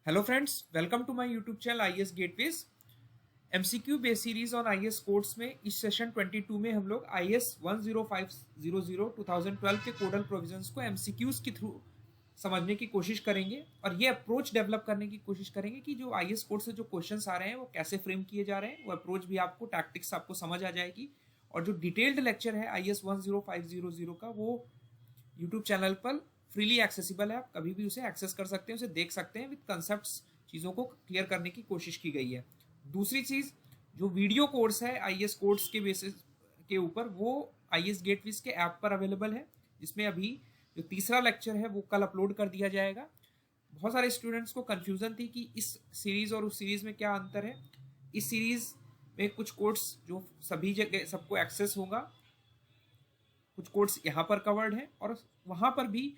Hello friends, welcome to my YouTube channel IAS Gateways. MCQ base series on IAS codes में इस session 22 में हम लोग IAS 10500 2012 के कोडल प्रोविजंस को एमसीक्यूज के थ्रू समझने की कोशिश करेंगे और ये अप्रोच डेवलप करने की कोशिश करेंगे कि जो आईएएस कोड से जो क्वेश्चंस आ रहे हैं वो कैसे फ्रेम किए जा रहे हैं। वो अप्रोच भी आपको, टैक्टिक्स आपको समझ आ जाएगी। और जो डिटेल्ड लेक्चर है आईएएस 10500 का, वो यूट्यूब चैनल पर फ्रीली एक्सेसिबल है। आप कभी भी उसे एक्सेस कर सकते हैं, उसे देख सकते हैं। विद कंसेप्ट्स चीज़ों को क्लियर करने की कोशिश की गई है। दूसरी चीज़, जो वीडियो कोर्स है आईएएस कोर्स के बेसिस के ऊपर, वो आईएएस गेटविज के ऐप पर अवेलेबल है, जिसमें अभी जो तीसरा लेक्चर है वो कल अपलोड कर दिया जाएगा। बहुत सारे स्टूडेंट्स को कन्फ्यूज़न थी कि इस सीरीज़ और उस सीरीज़ में क्या अंतर है। इस सीरीज़ में कुछ कोर्स जो सभी जगह सबको एक्सेस होगा, कुछ कोर्स यहाँ पर कवर्ड हैं, और वहाँ पर भी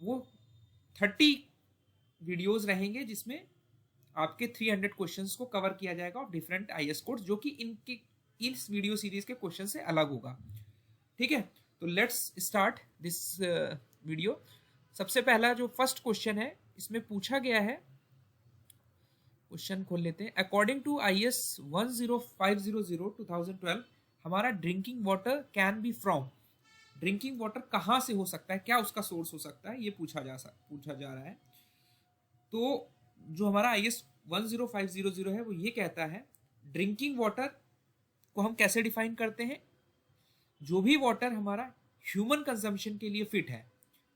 वो 30 वीडियोस रहेंगे जिसमें आपके 300 क्वेश्चंस को कवर किया जाएगा ऑफ डिफरेंट आईएएस कोड्स, जो कि इस वीडियो सीरीज के क्वेश्चन से अलग होगा। ठीक है, तो लेट्स स्टार्ट दिस वीडियो। सबसे पहला जो फर्स्ट क्वेश्चन है, इसमें पूछा गया है, क्वेश्चन खोल लेते हैं। अकॉर्डिंग टू आईएएस 10500 2012 हमारा drinking water can be from, drinking water कहाँ से हो सकता है, क्या उसका सोर्स हो सकता है, ये पूछा जा रहा है। तो जो हमारा आईएएस 10500 है वो ये कहता है, ड्रिंकिंग वाटर को हम कैसे डिफाइन करते हैं, जो भी वाटर हमारा ह्यूमन कंजम्पशन के लिए फिट है,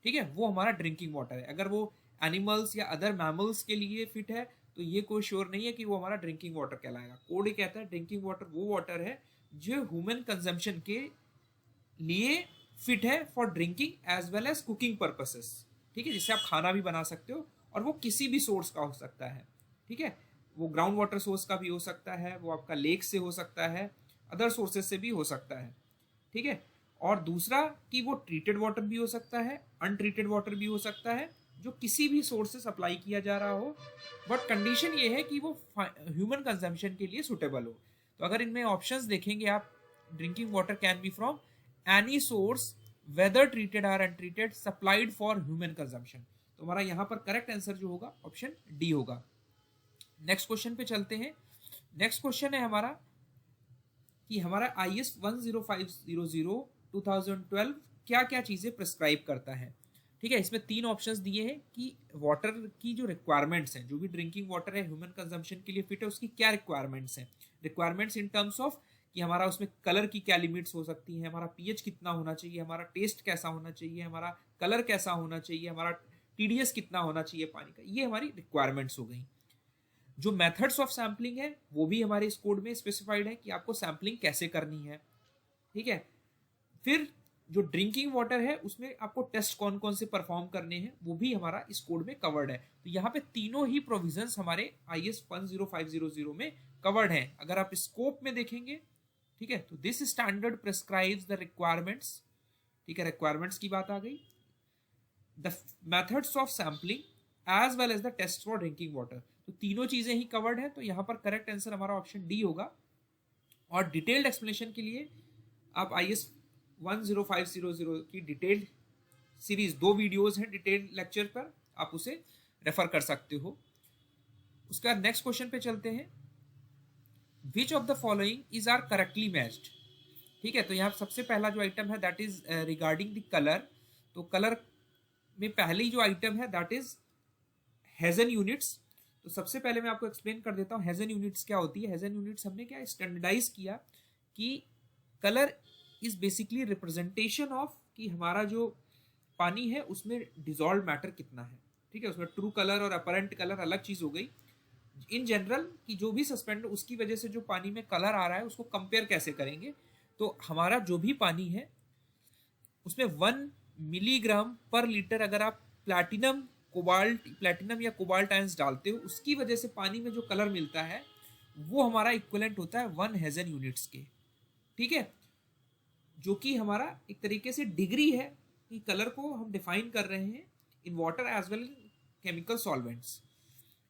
ठीक है, वो हमारा ड्रिंकिंग वाटर है। अगर वो एनिमल्स या अदर मैमल्स के लिए फिट है तो ये कोई श्योर नहीं है कि वो हमारा ड्रिंकिंग वाटर कहलाएगा। कोड कहता है ड्रिंकिंग वाटर वो वाटर है जो ह्यूमन कंजम्पशन के लिए फिट है for drinking as well as cooking purposes. ठीक है, जिससे आप खाना भी बना सकते हो, और वो किसी भी सोर्स का हो सकता है। ठीक है, वो ग्राउंड वाटर सोर्स का भी हो सकता है, वो आपका लेक से हो सकता है, अदर सोर्सेज से भी हो सकता है। ठीक है, और दूसरा कि वो ट्रीटेड वाटर भी हो सकता है, अनट्रीटेड वाटर भी हो सकता है, जो किसी भी सोर्स से सप्लाई किया जा रहा हो, बट कंडीशन ये है कि वो ह्यूमन कंजम्पशन के लिए सुटेबल हो। तो अगर इनमें ऑप्शंस देखेंगे आप, drinking water can be from any source whether treated or untreated supplied for human consumption. तो हमारा यहाँ पर करेक्ट आंसर जो होगा ऑप्शन डी होगा। नेक्स्ट क्वेश्चन पे चलते हैं। नेक्स्ट क्वेश्चन है हमारा कि हमारा आईएएस 10500 2012 क्या क्या चीजें प्रिस्क्राइब करता है। ठीक है, इसमें 3 ऑप्शंस दिए हैं कि वाटर की जो रिक्वायरमेंट्स हैं, जो भी ड्रिंकिंग वाटर है ह्यूमन कंजम्पशन के लिए फिट है, उसकी क्या रिक्वायरमेंट्स हैं। रिक्वायरमेंट्स इन टर्म्स ऑफ कि हमारा उसमें कलर की क्या लिमिट्स हो सकती है, हमारा पीएच कितना होना चाहिए, हमारा टेस्ट कैसा होना चाहिए, हमारा कलर कैसा होना चाहिए, हमारा टीडीएस कितना होना चाहिए पानी का, ये हमारी रिक्वायरमेंट्स हो गई। जो मेथड्स ऑफ सैम्पलिंग है वो भी हमारे इस कोड में स्पेसिफाइड है कि आपको सैम्पलिंग कैसे करनी है। ठीक है, फिर जो ड्रिंकिंग वाटर है उसमें आपको टेस्ट कौन कौन से परफॉर्म करने हैं वो भी हमारा इस कोड में कवर्ड है। तो यहाँ पे तीनों ही प्रोविजंस हमारे आईएएस 10500 में कवर्ड हैं। अगर आप स्कोप में देखेंगे, ठीक है, तो this standard prescribes the requirements. ठीक है, रिक्वायरमेंट्स की बात आ गई, the methods of sampling as well as the test for drinking water. तो तीनों चीजें ही कवर्ड है, तो यहाँ पर करेक्ट आंसर हमारा ऑप्शन डी होगा। और डिटेल्ड एक्सप्लेनेशन के लिए आप आईएएस 10500 की डिटेल्ड सीरीज 2 वीडियोस हैं डिटेल्ड लेक्चर पर, आप उसे रेफर कर सकते हो। उसके बाद नेक्स्ट क्वेश्चन पे चलते हैं। Which of the following is are correctly matched. ठीक है, तो यहाँ सबसे पहला जो आइटम है that is regarding the colour. तो कलर में पहली जो आइटम है दैट इज हेजन यूनिट्स। तो सबसे पहले मैं आपको एक्सप्लेन कर देता हूँ हेजन यूनिट्स क्या होती है। हेजन यूनिट्स हमने क्या स्टैंडर्डाइज किया कि colour is basically representation of कि हमारा जो पानी है उसमें डिजॉल्व मैटर कितना है। ठीक है, उसमें ट्रू कलर और अपरेंट कलर अलग चीज हो गई। इन जनरल कि जो भी सस्पेंड उसकी वजह से जो पानी में कलर आ रहा है उसको कंपेयर कैसे करेंगे। तो हमारा जो भी पानी है उसमें 1 मिलीग्राम पर लीटर अगर आप प्लैटिनम या कोबाल्ट आयंस डालते हो, उसकी वजह से पानी में जो कलर मिलता है वो हमारा इक्विवेलेंट होता है 1 हेजन यूनिट्स के। ठीक है, जो कि हमारा एक तरीके से डिग्री है कि कलर को हम डिफाइन कर रहे हैं in water as well chemical solvents.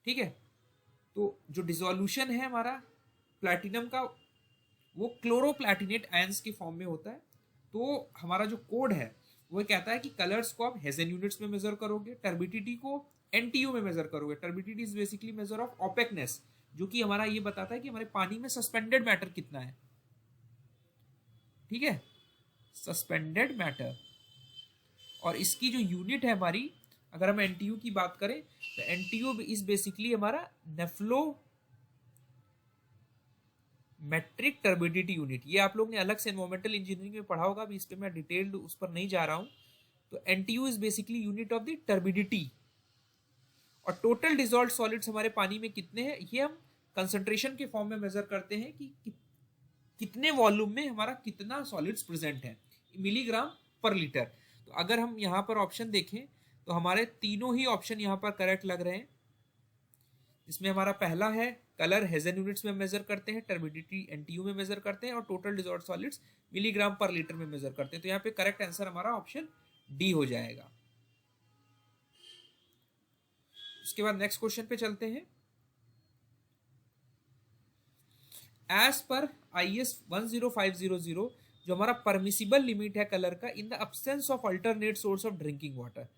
ठीक है, तो जो डिसोल्यूशन है हमारा प्लैटिनम का वो क्लोरोप्लैटिनेट आयंस के फॉर्म में होता है। तो हमारा जो कोड है वो कहता है कि कलर्स को आप हेजन यूनिट्स में मेजर करोगे, टर्बिडिटी को एनटीयू में मेजर करोगे। Turbidity is basically measure of ओपेकनेस, जो कि हमारा ये बताता है कि हमारे पानी में सस्पेंडेड मैटर कितना है। ठीक है, सस्पेंडेड मैटर। और इसकी जो यूनिट है हमारी, अगर हम एनटीयू की बात करें तो एनटीयू इज बेसिकली हमारा नेफ्लो मैट्रिक टर्बिडिटी यूनिट। ये आप लोग ने अलग से एनवायरमेंटल इंजीनियरिंग में पढ़ा होगा, अभी इस पे मैं डिटेल्ड उस पर नहीं जा रहा हूं। तो NTU is basically unit of the turbidity. और टोटल डिजॉल्व्ड सॉलिड्स हमारे पानी में कितने हैं, ये हम कंसंट्रेशन के फॉर्म में मेजर करते हैं कि कितने वॉल्यूम में हमारा कितना सॉलिड्स प्रेजेंट है, मिलीग्राम पर लीटर। तो अगर हम यहाँ पर ऑप्शन देखें तो हमारे तीनों ही ऑप्शन यहाँ पर करेक्ट लग रहे हैं। इसमें हमारा पहला है कलर हेजन यूनिट्स में मेजर करते हैं, टर्बिडिटी एनटीयू में मेजर करते हैं, और total dissolved solids milligram per litre में मेजर करते हैं। तो यहाँ पे करेक्ट आंसर हमारा ऑप्शन डी हो जाएगा। उसके बाद नेक्स्ट क्वेश्चन पे चलते हैं। एज पर IS 10500 जो हमारा परमिसिबल लिमिट है कलर का इन the absence of alternate source of drinking water.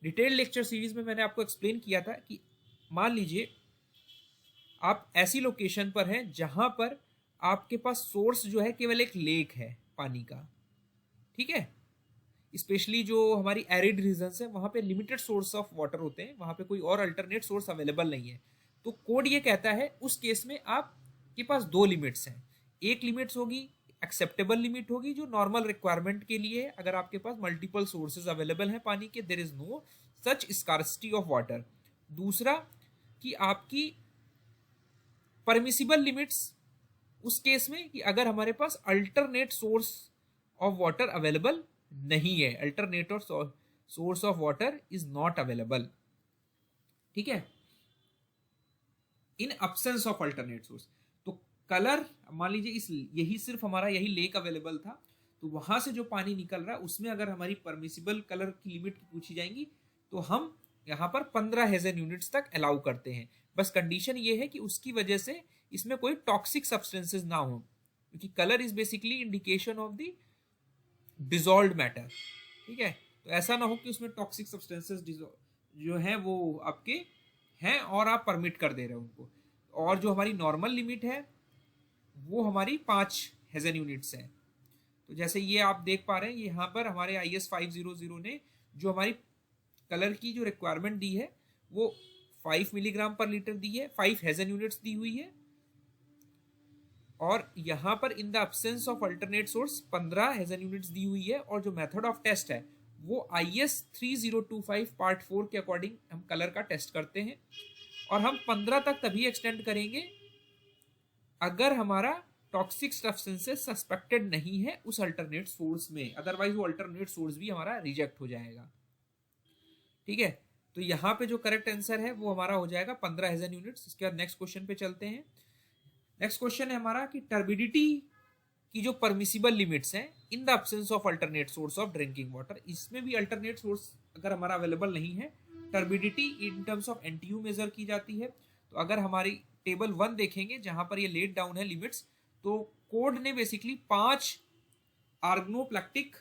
Detail lecture series में मैंने आपको एक्सप्लेन किया था कि मान लीजिए आप ऐसी लोकेशन पर हैं जहां पर आपके पास सोर्स जो है केवल एक लेक है पानी का। ठीक है, स्पेशली जो हमारी एरिड रीजन्स है वहां पे लिमिटेड सोर्स ऑफ वाटर होते हैं, वहां पे कोई और अल्टरनेट सोर्स अवेलेबल नहीं है। तो कोड ये कहता है उस केस में आपके पास दो लिमिट्स हैं। एक लिमिट्स होगी एक्सेप्टेबल लिमिट होगी जो नॉर्मल रिक्वायरमेंट के लिए है, अगर आपके पास मल्टीपल सोर्सेज अवेलेबल हैं पानी के, there is no such scarcity of water. दूसरा कि आपकी परमिसिबल लिमिट्स उस केस में कि अगर हमारे पास alternate source of water available नहीं है, alternate source of water is not available. ठीक है, in absence of alternate source. तो कलर मान लीजिए इस यही सिर्फ हमारा यही लेक अवेलेबल था, तो वहां से जो पानी निकल रहा है उसमें अगर हमारी परमिसिबल कलर की लिमिट पूछी जाएंगी तो हम यहाँ पर 15 हेजन यूनिट्स तक अलाउ करते हैं। बस कंडीशन ये है कि उसकी वजह से इसमें कोई टॉक्सिक सब्सटेंसेस ना हो, क्योंकि colour is basically indication of the dissolved matter. ठीक है, तो ऐसा ना हो कि उसमें टॉक्सिक सब्सटेंसेस जो है वो आपके हैं और आप परमिट कर दे रहे हो उनको। और जो हमारी नॉर्मल लिमिट है वो हमारी 5 हेजन यूनिट्स है। तो जैसे ये आप देख पा रहे हैं यहाँ पर हमारे IS 500 ने जो हमारी कलर की जो रिक्वायरमेंट दी है वो 5 मिलीग्राम पर लीटर दी है, 5 हेजन यूनिट्स दी हुई है, और यहाँ पर in the absence of alternate source 15 Hazen units दी हुई है। और जो मेथड ऑफ टेस्ट है वो IS 3025 पार्ट 4 के अकॉर्डिंग हम कलर का टेस्ट करते हैं, और हम 15 तक तभी एक्सटेंड करेंगे अगर हमारा टॉक्सिक सब्सटेंसेस सस्पेक्टेड नहीं है उस अल्टरनेट सोर्स में, अदरवाइज वो अल्टरनेट सोर्स भी हमारा रिजेक्ट हो जाएगा। ठीक है, तो यहाँ पे जो करेक्ट आंसर है वो हमारा हो जाएगा 15 हेजन यूनिट्स। इसके बाद नेक्स्ट क्वेश्चन पे चलते हैं। नेक्स्ट क्वेश्चन है हमारा कि टर्बिडिटी की जो परमिसिबल लिमिट्स हैं in the absence of alternate source of drinking water. इसमें भी अल्टरनेट सोर्स अगर हमारा अवेलेबल नहीं है, turbidity in terms of NTU measure की जाती है। तो अगर हमारी टेबल 1 देखेंगे जहां पर ये लेट डाउन है लिमिट्स, तो कोड ने basically 5 organoleptic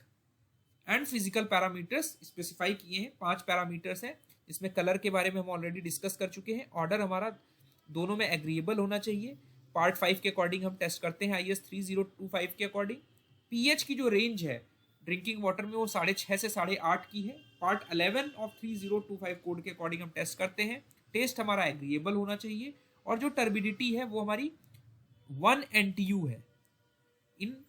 and physical parameters specify किए हैं। 5 पैरामीटर्स हैं, इसमें कलर के बारे में हम ऑलरेडी डिस्कस कर चुके हैं। ऑर्डर हमारा दोनों में एग्रीएबल होना चाहिए। पार्ट 5 के अकॉर्डिंग हम टेस्ट करते हैं IS 3025 के अकॉर्डिंग। पीएच की जो रेंज है ड्रिंकिंग वाटर में वो 6.5 से 8.5 की है। पार्ट 11 ऑफ 3025 कोड के अकॉर्डिंग हम टेस्ट करते हैं। टेस्ट हमारा एग्रीएबल होना चाहिए, और जो टर्बिडिटी है वो हमारी 1 NTU है। In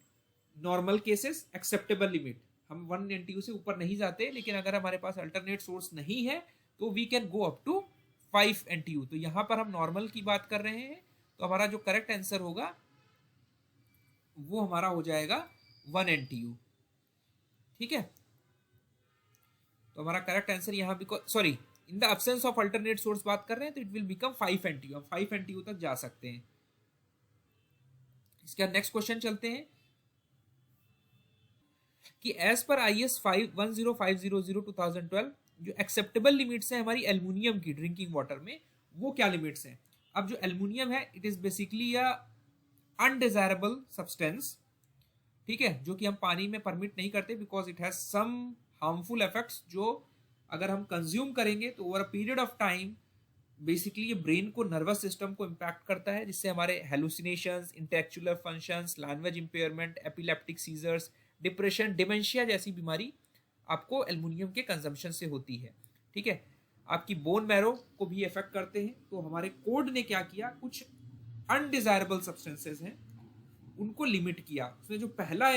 normal cases acceptable limit, हम 1 NTU से ऊपर नहीं जाते, लेकिन अगर हमारे पास अल्टरनेट सोर्स नहीं है तो we can go up to 5 NTU। तो यहाँ पर हम नॉर्मल की बात कर रहे हैं, तो हमारा जो करेक्ट आंसर होगा वो हमारा हो जाएगा 1 NTU। ठीक है, तो हमारा करेक्ट आंसर यहाँ भी sorry in the absence of alternate source बात कर रहे हैं तो इट विल बिकम 5 NTU। हम 5 NTU तक जा सकते हैं। इसके बाद नेक्स्ट क्वेश्चन चलते हैं कि एज पर IS 10500 जो एक्सेप्टेबल लिमिट्स है हमारी एल्युमिनियम की ड्रिंकिंग वाटर में, वो क्या लिमिट्स हैं। अब जो एल्युमिनियम है it is basically a undesirable substance. ठीक है, जो कि हम पानी में परमिट नहीं करते because it has some harmful effects जो अगर हम कंज्यूम करेंगे तो over a period of time basically ये ब्रेन को, नर्वस सिस्टम को इम्पैक्ट करता है, जिससे हमारे hallucinations, intellectual functions, language impairment, epileptic seizures, depression, dementia जैसी बीमारी आपको एल्युमिनियम के कंजम्पशन से होती है। ठीक है, आपकी बोन मैरो को भी इफेक्ट करते हैं। तो हमारे कोड ने क्या किया, कुछ अनडिजायरेबल सब्सटेंसेस हैं उनको लिमिट किया। उसमें जो पहला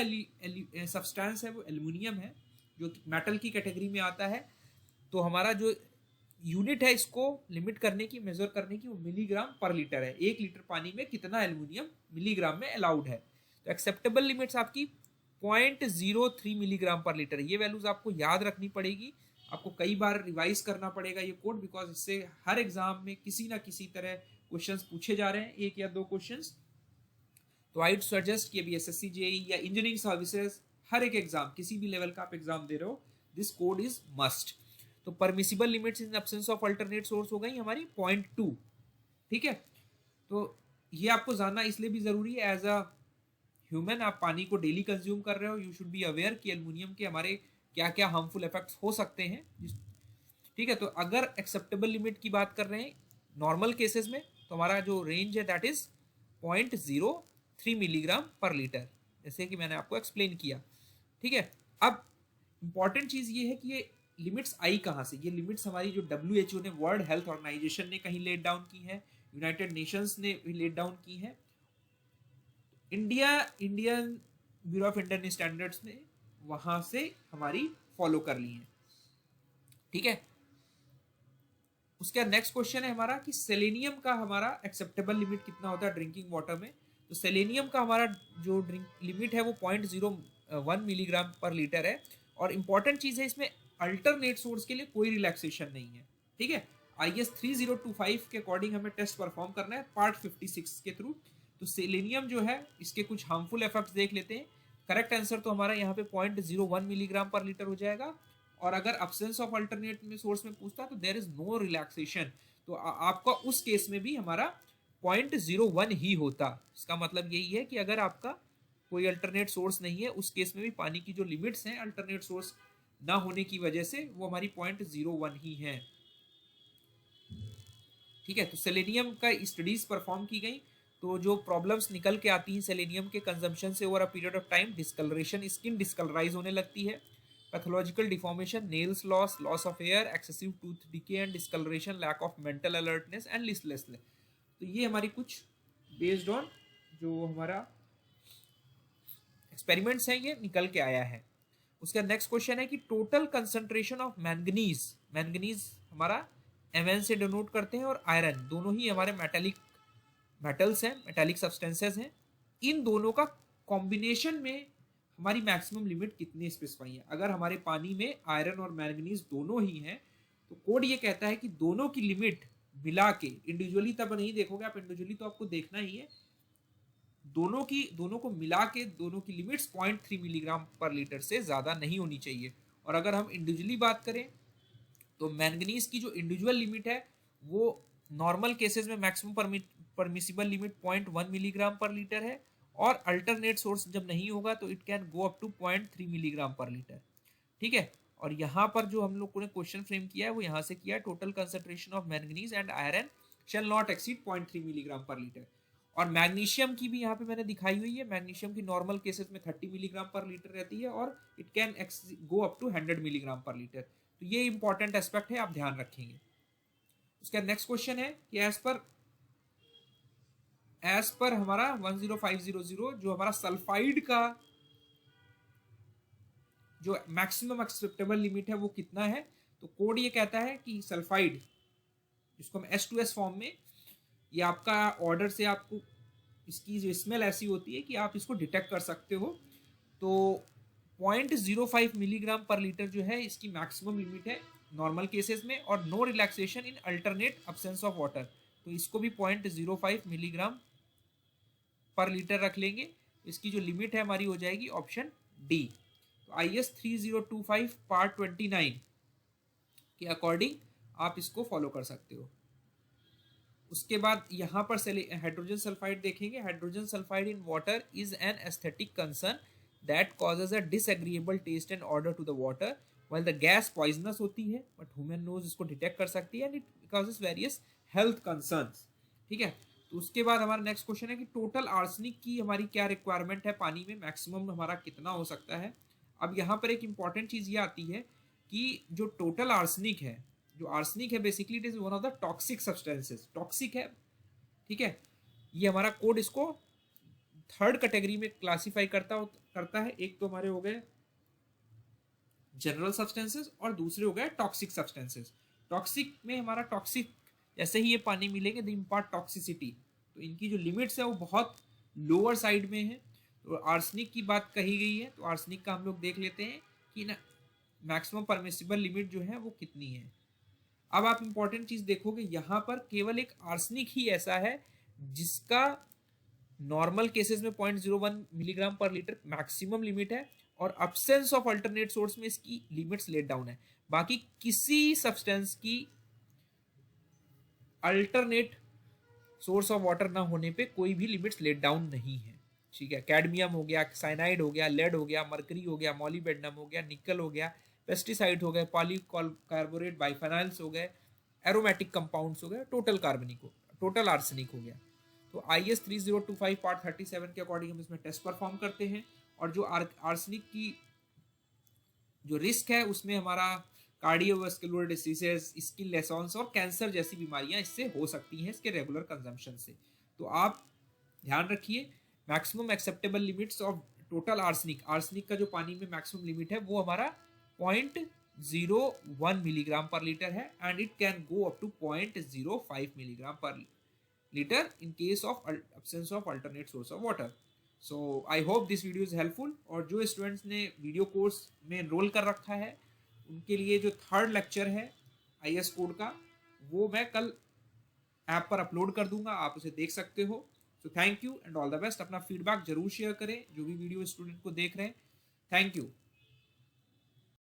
सब्सटेंस है वो एल्युमिनियम है, जो मेटल की कैटेगरी में आता है। तो हमारा जो यूनिट है इसको लिमिट करने की, मेजर करने की, वो मिलीग्राम पर लीटर है। 1 लीटर पानी में कितना एल्युमिनियम मिलीग्राम में अलाउड है। तो एक्सेप्टेबल लिमिट्स आपकी 0.03 मिलीग्राम पर लीटर। ये वैल्यूज आपको याद रखनी पड़ेगी, आपको कई बार रिवाइज करना पड़ेगा ये कोड, बिकॉज इससे हर एग्जाम में किसी ना किसी तरह क्वेश्चंस पूछे जा रहे हैं, 1 या 2 क्वेश्चंस। तो आई सजेस्ट कि अभी एसएससी, जेईई या इंजीनियरिंग सर्विसेज, हर एक एग्जाम, किसी भी लेवल का आप एग्जाम दे रहे हो, दिस कोड इज मस्ट। तो permissible limits in absence of alternate source हो गई हमारी 0.2। ठीक है, तो ये आपको जानना इसलिए भी जरूरी है, एज अ ह्यूमन आप पानी को डेली कंज्यूम कर रहे हो, यू शुड बी अवेयर कि एल्युमिनियम के हमारे क्या क्या हार्मफुल इफेक्ट्स हो सकते हैं। ठीक है, तो अगर एक्सेप्टेबल लिमिट की बात कर रहे हैं नॉर्मल केसेस में, तो हमारा जो रेंज है that is 0.03 milligram per litre, जैसे कि मैंने आपको एक्सप्लेन किया। ठीक है, अब इंपॉर्टेंट चीज ये है कि ये लिमिट्स आई कहाँ से। ये लिमिट्स हमारी जो WHO ने, वर्ल्ड हेल्थ ऑर्गेनाइजेशन ने कहीं लेट डाउन की है, यूनाइटेड नेशंस ने भी लेट डाउन की है, Indian bureau of Indian standards ने वहां से हमारी फॉलो कर ली है। ठीक है, उसके बाद नेक्स्ट क्वेश्चन है हमारा कि सेलेनियम का हमारा एक्सेप्टेबल लिमिट कितना होता है ड्रिंकिंग वाटर में। तो सेलेनियम का हमारा जो ड्रिंक लिमिट है वो 0.01 मिलीग्राम पर लीटर है। और इंपॉर्टेंट चीज है, इसमें अल्टरनेट सोर्स के लिए कोई रिलैक्सेशन नहीं है। ठीक है, IS 3025 के अकॉर्डिंग हमें टेस्ट परफॉर्म करना है पार्ट 56 के थ्रू। तो सेलेनियम जो है, इसके कुछ हार्मफुल इफेक्ट्स देख लेते हैं। करेक्ट आंसर तो हमारा यहाँ पे 0.01 मिलीग्राम पर लीटर हो जाएगा। और अगर अब्सेंस ऑफ अल्टरनेट में सोर्स में पूछता तो देयर इज नो रिलैक्सेशन, तो आपका उस केस में भी हमारा 0.01 ही होता। इसका मतलब यही है कि अगर आपका कोई अल्टरनेट सोर्स नहीं है, उस केस में भी पानी की जो लिमिट्स हैं अल्टरनेट सोर्स ना होने की वजह से, वो हमारी 0.01 ही है। ठीक है, तो सेलेनियम का स्टडीज परफॉर्म की गई, तो जो प्रॉब्लम्स निकल के आती हैं सेलेनियम के कंजम्पशन से over a period of time, discolouration, skin discolourise होने लगती है, pathological deformation, nails loss, loss of hair, excessive tooth decay and discolouration, lack of mental alertness and listlessness. तो ये हमारी कुछ बेस्ड ऑन जो हमारा एक्सपेरिमेंट्स हैं ये निकल के आया है। उसका नेक्स्ट क्वेश्चन है कि total concentration of manganese, manganese हमारा Mn से डिनोट करते हैं, और आयरन, दोनों ही हमारे मेटल्स हैं, मेटालिक सब्सटेंसेस हैं। इन दोनों का कॉम्बिनेशन में हमारी मैक्सिमम लिमिट कितनी स्पेसिफाई है। अगर हमारे पानी में आयरन और मैंगनीज दोनों ही हैं, तो कोड ये कहता है कि दोनों की लिमिट मिला के, इंडिविजुअली तब नहीं देखोगे आप, इंडिविजुअली तो आपको देखना ही है, दोनों को मिला के दोनों की लिमिट्स 0.3 मिलीग्राम पर लीटर से ज़्यादा नहीं होनी चाहिए। और अगर हम इंडिविजुअली बात करें तो मैंगनीज की जो इंडिविजुअल लिमिट है वो नॉर्मल केसेस में maximum permissible limit 0.1 milligram per litre है, और अल्टरनेट सोर्स जब नहीं होगा तो it can go up to 0.3 milligram per litre. ठीक है, और यहाँ पर जो हम लोग ने क्वेश्चन फ्रेम किया है वो यहाँ से किया है, total concentration of manganese and iron shall not exceed 0.3 milligram per litre. और मैग्नीशियम की भी यहाँ पे मैंने दिखाई हुई है, मैग्नीशियम की नॉर्मल केसेस में 30 मिलीग्राम पर लीटर रहती है, और it can go up to 100 milligram per litre. तो ये इंपॉर्टेंट एस्पेक्ट है, आप ध्यान रखेंगे। उसका नेक्स्ट क्वेश्चन है कि एज पर हमारा 10500 जो हमारा सल्फाइड का जो मैक्सिमम एक्सेप्टेबल लिमिट है वो कितना है। तो कोड ये कहता है कि सल्फाइड, जिसको हम H2S फॉर्म में, ये आपका ऑर्डर से आपको इसकी जो स्मेल ऐसी होती है कि आप इसको डिटेक्ट कर सकते हो। तो 0.05 मिलीग्राम पर लीटर जो है इसकी मैक्सिमम लिमिट है नॉर्मल केसेस में, और no relaxation in alternate absence of water. तो इसको भी 0.05 मिलीग्राम पर लीटर रख लेंगे। इसकी जो लिमिट है हमारी हो जाएगी ऑप्शन डी। तो IS 3025 पार्ट 29 के अकॉर्डिंग आप इसको फॉलो कर सकते हो। उसके बाद यहाँ पर हाइड्रोजन सल्फाइड देखेंगे। Hydrogen sulphide in water is an aesthetic concern that causes a disagreeable taste and odor to the water while the gas poisonous होती है बट ह्यूमन नोज इसको डिटेक्ट कर सकती है and it causes various health concerns. ठीक है, तो उसके बाद हमारा नेक्स्ट क्वेश्चन है कि टोटल आर्सेनिक की हमारी क्या रिक्वायरमेंट है पानी में, मैक्सिमम हमारा कितना हो सकता है। अब यहाँ पर एक इंपॉर्टेंट चीज ये आती है कि जो टोटल आर्सेनिक है, जो आर्सेनिक है basically it is one of the toxic substances, toxic है। ठीक है, ये हमारा कोड इसको थर्ड कैटेगरी में क्लासिफाई करता है। एक तो हमारे हो गए जनरल सब्सटेंसेस और दूसरे हो गए टॉक्सिक सब्सटेंसेस। टॉक्सिक में हमारा टॉक्सिक जैसे ही ये पानी मिलेंगे द इम्पार्ट टॉक्सिसिटी, तो इनकी जो लिमिट्स है वो बहुत लोअर साइड में है। तो आर्सेनिक की बात कही गई है, तो आर्सेनिक का हम लोग देख लेते हैं कि ना मैक्सिमम परमिसिबल लिमिट जो है वो कितनी है। अब आप इंपॉर्टेंट चीज देखोगे यहाँ पर केवल एक आर्सेनिक ही ऐसा है जिसका नॉर्मल केसेस में 0.01 milligram per litre maximum limit है और अब्सेंस ऑफ अल्टरनेट सोर्स में इसकी लिमिट्स लेट डाउन है। बाकी किसी सब्सटेंस की अल्टरनेट सोर्स ऑफ वाटर ना होने पे कोई भी लिमिट्स लेट डाउन नहीं है। ठीक है, कैडमियम हो गया, साइनाइड हो गया, लेड हो गया, मरकरी हो गया, मॉलीबेडनम हो गया, निकल हो गया, पेस्टिसाइड हो गए, पॉलीकार्बोनेट बाइफेनाइल्स हो गए, एरोमेटिक कंपाउंड्स हो गए, टोटल कार्बनिक हो, टोटल आर्सेनिक हो गया। तो IS 3025 पार्ट 37 के अकॉर्डिंग हम इसमें टेस्ट परफॉर्म करते हैं और जो आर्सेनिक की जो रिस्क है उसमें हमारा कार्डियोवास्कुलर डिसीजेस, स्किन लेसॉन्स और कैंसर जैसी बीमारियां इससे हो सकती हैं इसके रेगुलर कंजम्पशन से। तो आप ध्यान रखिए maximum acceptable limits of total arsenic, arsenic का जो पानी में मैक्सिमम लिमिट है वो हमारा 0.01 मिलीग्राम पर लीटर है and it can go up to 0.05 milligram per litre in case of absence of alternate source of water. So I hope this video is helpful. और जो स्टूडेंट्स ने video course में enrol कर रखा है उनके लिए जो थर्ड लेक्चर है IS कोड का वो मैं कल ऐप पर अपलोड कर दूंगा, आप उसे देख सकते हो। So thank you and all the best. अपना फीडबैक जरूर शेयर करें जो भी वीडियो स्टूडेंट को देख रहे हैं। Thank you.